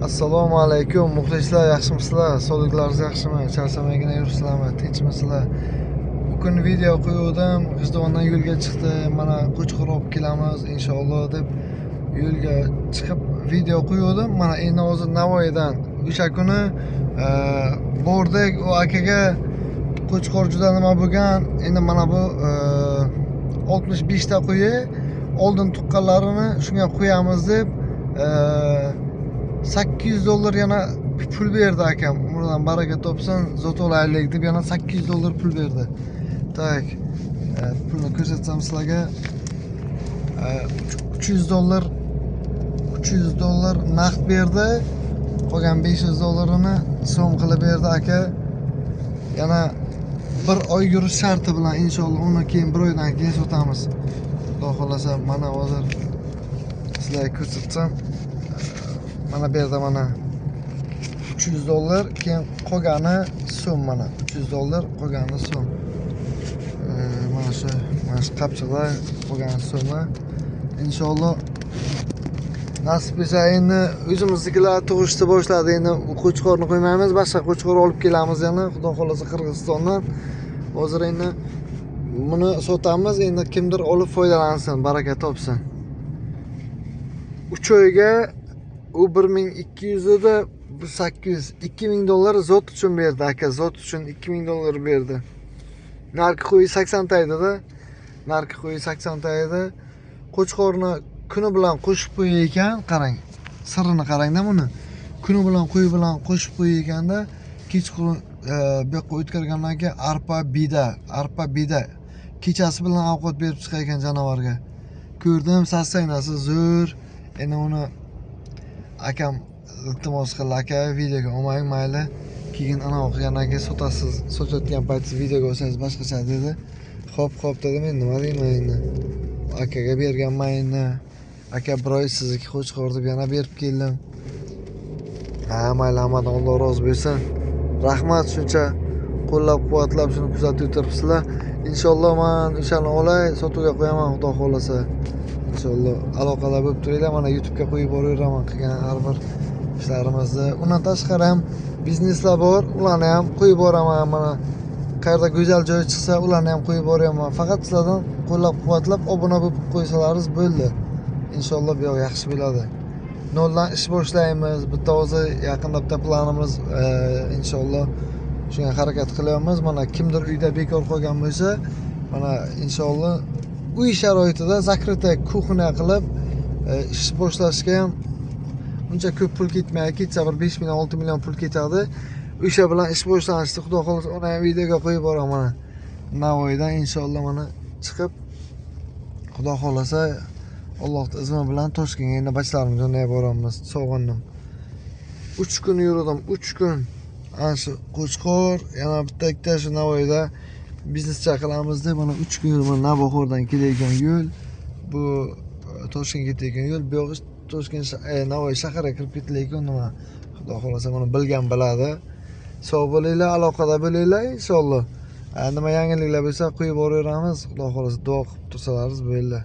Assalomu alaykum muxlislar, yaxshimisizlar? Sog'liklaringiz yaxshimi? Charchamagina yuribsizlarmi? Tinchmisizlar? Bugun video qo'ygandim, G'ijduvondan yo'lga chiqdi. Mana Qo'chqor olib kelamiz inshaalloh deb yo'lga chiqib video qo'ygandim. Mana endi hozir Navoiydan o'sha kuni bordik, u akaga Qo'chqor juda nima bo'lgan. Endi mana bu 65 ta qo'yi oldin tuqqanlarini shunga qo'yamiz deb $800 yana pul berdi akam. Umridan baraka topsin, zot olaylik deb yana $800 pul berdi. Tak. Pulni ko'rsatsam sizlarga $300 naqd berdi. Qolgan $500'ini so'm qilib berdi aka. Yana bir oy yurish sharti bilan inshaalloh uni keyin bir oydan keyin sotamiz. Xudo xolasa mana hozir sizlarga ko'rsatsam mana bu yerda mana $300 keyin qolgani so'm mana $300 qolgani so'm. Mana shu qapchiqlar qolgani so'mlar. Inshaalloh nasib etsa endi o'zimiznikilar tug'ishni boshladi. Endi Qo'chqorni qo'ymaymiz, boshqa Qo'chqor olib kelamiz yana Xudo xolasa Qirg'izistondan. Hozir endi buni sotamiz, endi kimdir olib foydalansin, baraka topsin. 3 oyga u 1200 da bu 800 $2000 zot uchun berdi aka, zot uchun $2000 berdi. Narxi qo'yi 80 ta edi-da. Narxi qo'yi 80 ta edi. Qo'chqorni kuni bilan qo'shib qo'ygan ekan, qarang. Sirrini qarang-da buni. Kuni bilan qo'y bilan qo'shib qo'ygan ekanda, kechqurun bu yoqqa o'tkazgandan keyin arpa bida kechasi bilan ovqat berib chiqar ekan janovarga. Ko'rdim, sasaynasi zo'r. Endi uni akam iltimos qildi, aka videoga olmang mayli, keyin anavi qilgandan keyin sotasiz, sotayotgan paytingiz videoga olsangiz boshqacha dedi. Xo'p dedim, men nima deyman endi. Akaga berganman endi. Aka bir oy sizniki Qo'chqor deb yana berib keldim. Mayli, hammadan Alloh rozi bo'lsin. Rahmat shuncha qo'llab-quvvatlab shuni kuzatib o'tiribsizlar. Inshaalloh men o'shani olay, sotuvga qo'yaman Xudo xolasa. Inshaalloh aloqada bo'lib turinglar. Mana YouTube'ga qo'yib boraveraman qilgan har bir ishlarimizni. Undan tashqari ham bizneslar bor, ularni ham qo'yib boraman. Mana qayerda go'zal joy chiqsa, ularni ham qo'yib boraman. Faqat sizlardan qo'llab-quvvatlab obuna bo'lib qo'ysalaringiz bo'ldi. Inshaalloh bu yoq yaxshi bo'ladi. Noldan ish boshlaymiz. Bitta hozir yaqinda bitta planimiz inshaalloh shunga harakat qilyapmiz. Mana kimdir uyda bekor qolgan bo'lsa, mana inshaalloh uy sharoitida zakritay kuxnya qilib ish boshlashga ham uncha ko'p pul ketmaydi. Ketsa bir 5 million 6 million pul ketadi. O'sha bilan ish boshlanishdi. Xudo xolasa uni ham videoga qo'yib boraman. Navoiydan inshaalloh mana chiqib Xudo xolasa Allohning izmi bilan Toshkentga endi bachlarimiz yonga boramiz. Sog'indim. 3 kun yurdim, 3 kun. Ana shu Qo'chqor, yana bitta ikkita shu Navoiyda biznescha qilamiz deb mana 3 kun yurdim. Navoiydan kelayotgan yo'l, bu Toshkentga ketayotgan yo'l, bu yoq Toshkent Navoiy shaharga kirib ketilayotgan nima. Xudo xolasa buni bilgan biladi. Sog' bo'linglar, aloqada bo'linglar inshaalloh. Nima yangiliklar bo'lsa qo'yib boraveramiz. Xudo xolasa duo qilib tursalaringiz bo'ldi.